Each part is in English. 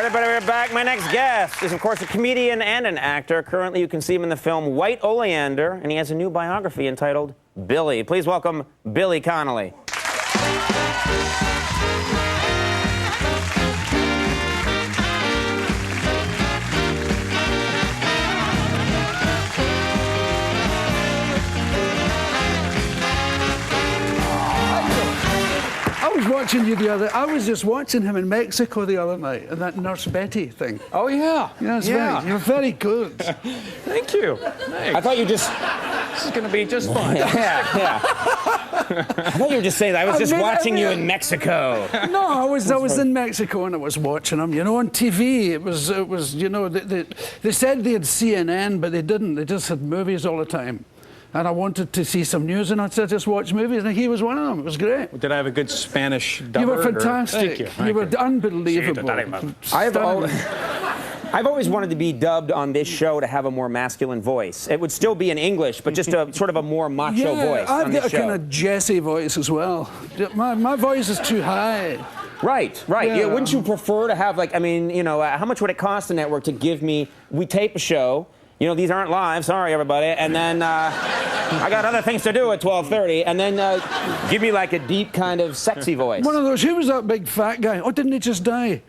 everybody, we're back. My next guest is, of course, a comedian and an actor. Currently, you can see him in the film White Oleander, and he has a new biography entitled Billy. Please welcome Billy Connolly. I was just watching him in Mexico the other night, and that Nurse Betty thing. Oh, yeah. You're very good. Thank you. Thanks. I thought you just... This is going to be just fine. Yeah. I thought you were just saying that. I was just watching you in Mexico. No, I was in Mexico and I was watching him. You know, on TV, it was you know, they said they had CNN, but they didn't. They just had movies all the time. And I wanted to see some news, and I said, just watch movies, and he was one of them. It was great. Did I have a good Spanish dubber? You were fantastic. Thank you. You were unbelievable. I've always wanted to be dubbed on this show to have a more masculine voice. It would still be in English, but just a sort of a more macho voice on this show. I've got a kind of Jesse voice as well. My voice is too high. Right. Yeah, wouldn't you prefer to have, like, I mean, you know, how much would it cost the network to give me, we tape a show, you know, these aren't live, sorry everybody, and then I got other things to do at 12:30, and then give me like a deep kind of sexy voice. One of those, who was that big fat guy? Oh, didn't he just die?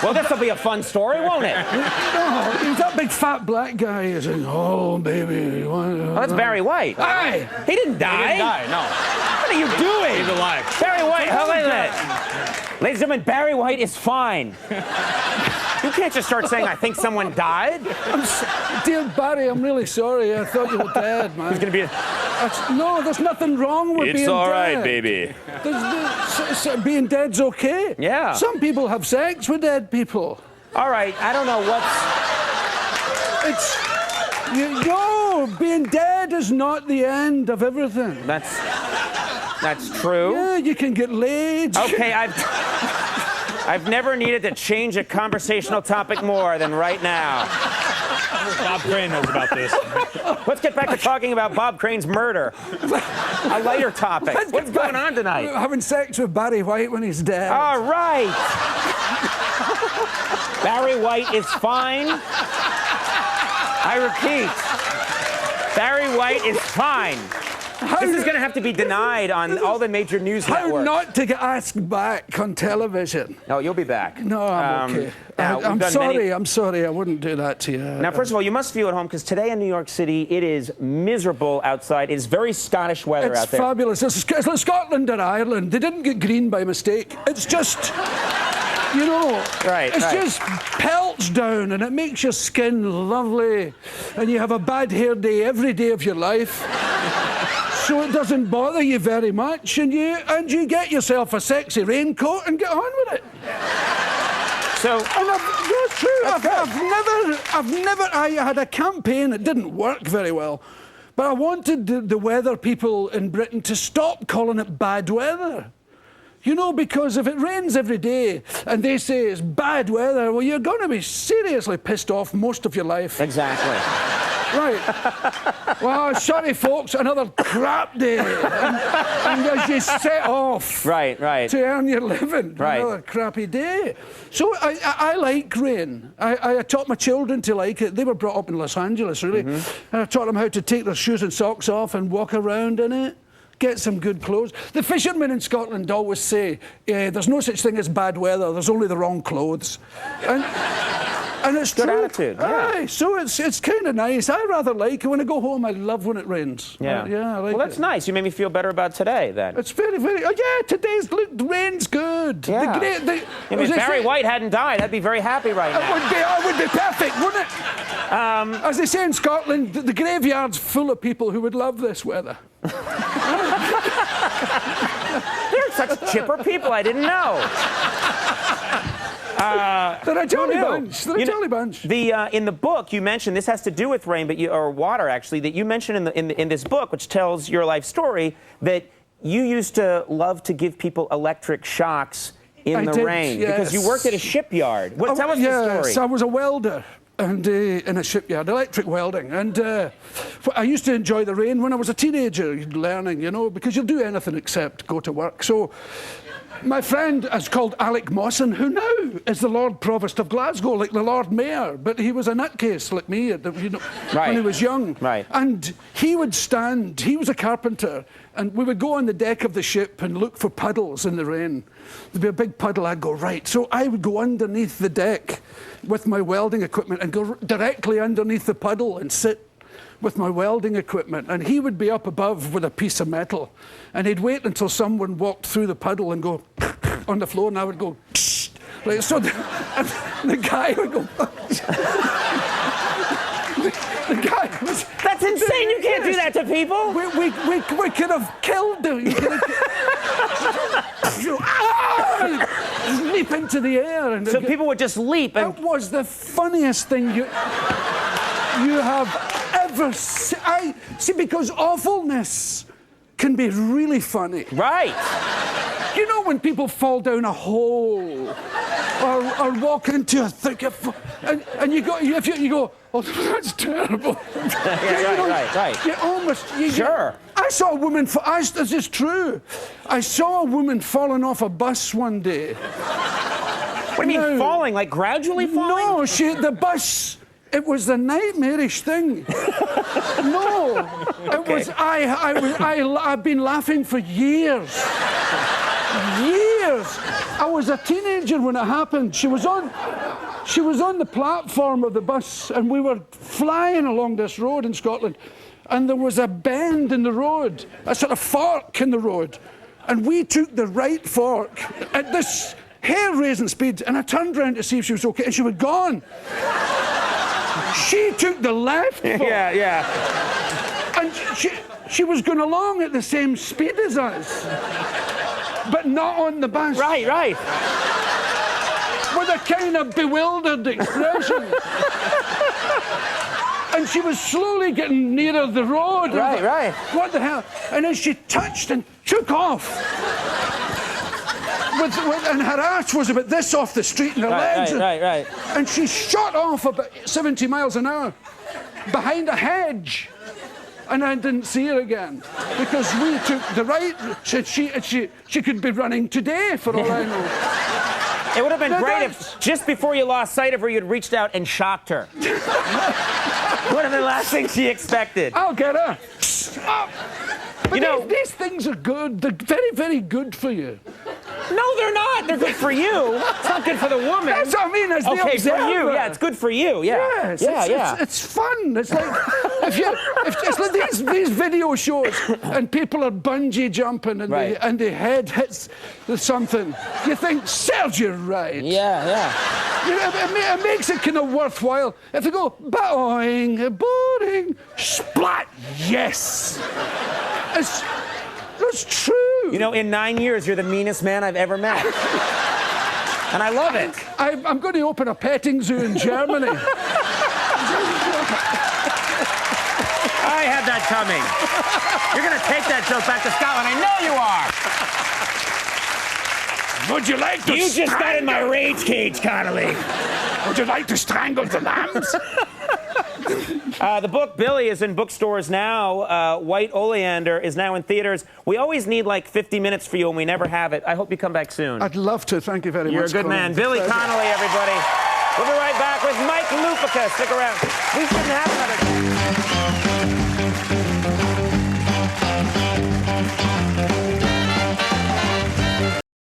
Well, this will be a fun story, won't it? No, he was that big fat black guy. He's like, oh, baby. Oh, that's Barry White. Aye. He didn't die. He didn't die, no. What are you doing? He's alive. Barry White, wait a minute. Ladies and gentlemen, Barry White is fine. You can't just start saying, I think someone died. Dear Barry, I'm really sorry. I thought you were dead, man. He's going to be No, there's nothing wrong with being dead. It's all right, baby. Being dead's okay. Yeah. Some people have sex with dead people. All right, I don't know being dead is not the end of everything. That's true. Yeah, you can get laid. Okay, I've never needed to change a conversational topic more than right now. Bob Crane knows about this. Let's get back to talking about Bob Crane's murder. A lighter topic. What's going on tonight? Having sex with Barry White when he's dead. All right. Barry White is fine. I repeat, Barry White is fine. This is going to have to be denied on all the major news networks. How not to get asked back on television? No, you'll be back. No, I'm okay. I'm sorry, I wouldn't do that to you. Now, first of all, you must feel at home, because today in New York City, it is miserable outside. It's very Scottish weather out there. It's fabulous. It's like Scotland or Ireland. They didn't get green by mistake. It's just... You know, it's just pelts down and it makes your skin lovely, and you have a bad hair day every day of your life, so it doesn't bother you very much, and you get yourself a sexy raincoat and get on with it. So, that's true. I had a campaign that didn't work very well, but I wanted the weather people in Britain to stop calling it bad weather. You know, because if it rains every day and they say it's bad weather, well, you're going to be seriously pissed off most of your life. Exactly. Right. Well, sorry, folks, another crap day. And as you set off to earn your living, another crappy day. So I like rain. I taught my children to like it. They were brought up in Los Angeles, really. And I taught them how to take their shoes and socks off and walk around in it. Get some good clothes. The fishermen in Scotland always say, there's no such thing as bad weather, there's only the wrong clothes. And it's good true. Attitude, yeah. Aye, so it's kind of nice. I rather like it. When I go home, I love when it rains. Yeah. I like well, that's nice. You made me feel better about today, then. It's very, very... Oh, yeah, the rain's good. Yeah. If Barry White hadn't died, I'd be very happy right now. It would be perfect, wouldn't it? As they say in Scotland, the graveyard's full of people who would love this weather. They're such chipper people, I didn't know. They're a jolly bunch. They're a jolly bunch. In the book, you mentioned, this has to do with rain, or water, actually, that you mentioned in this book, which tells your life story, that you used to love to give people electric shocks in the rain. Yes. Because you worked at a shipyard. Tell us the story. Yes, I was a welder. And in a shipyard, electric welding. And I used to enjoy the rain when I was a teenager, learning, you know, because you'll do anything except go to work. So My friend is called Alec Mawson, who now is the Lord Provost of Glasgow, like the Lord Mayor, but he was a nutcase like me, when he was young. Right. And he would stand, he was a carpenter, and we would go on the deck of the ship and look for puddles in the rain. There'd be a big puddle, I'd go, right. So I would go underneath the deck with my welding equipment and go directly underneath the puddle and sit with my welding equipment, and he would be up above with a piece of metal, and he'd wait until someone walked through the puddle and go on the floor, and I would go like so. The guy would go. The guy was. That's insane! You can't do that to people. We could have killed him. Leap into the air, and so people would just leap. And it was the funniest thing you have ever see, because awfulness can be really funny. Right. You know when people fall down a hole or walk into a thick of, and you go, oh, that's terrible. Right. You almost, sure. I saw a woman, this is true. I saw a woman falling off a bus one day. What do you mean falling? Like gradually falling? No, the bus. It was a nightmarish thing. No, it was. I've been laughing for years. Years. I was a teenager when it happened. She was on the platform of the bus, and we were flying along this road in Scotland, and there was a bend in the road, a sort of fork in the road, and we took the right fork at this hair-raising speed, and I turned around to see if she was okay, and she was gone. She took the left fork. Yeah. And she was going along at the same speed as us, but not on the bus. Right. With a kind of bewildered expression. And she was slowly getting nearer the road. Right. What the hell? And as she touched and took off, and her arse was about this off the street, and her legs. Right. And she shot off about 70 miles an hour behind a hedge. And I didn't see her again because we took the right. She could be running today for all I know. It would have been great if just before you lost sight of her, you'd reached out and shocked her. One of the last things she expected. I'll get her. But these things are good. They're very, very good for you. No, they're not. They're good for you. It's not good for the woman. That's what I mean. As the observer. For you. Yeah, it's good for you. Yeah. Yes. It's fun. It's like if it's like these video shows and people are bungee jumping and the head hits something. You think, Serge, you're right. Yeah. It makes it kind of worthwhile. If they go boing, boring, splat, yes. That's true. You know, in 9 years, you're the meanest man I've ever met. And I love it. I'm going to open a petting zoo in Germany. I had that coming. You're going to take that joke back to Scotland. I know you are. Would you like to You just got in my rage cage, Connolly. Would you like to strangle the lambs? The book Billy is in bookstores now. White Oleander is now in theaters. We always need like 50 minutes for you, and we never have it. I hope you come back soon. I'd love to. Thank you very much. You're a good man. Billy Connolly, everybody. We'll be right back with Mike Lupica. Stick around. We shouldn't have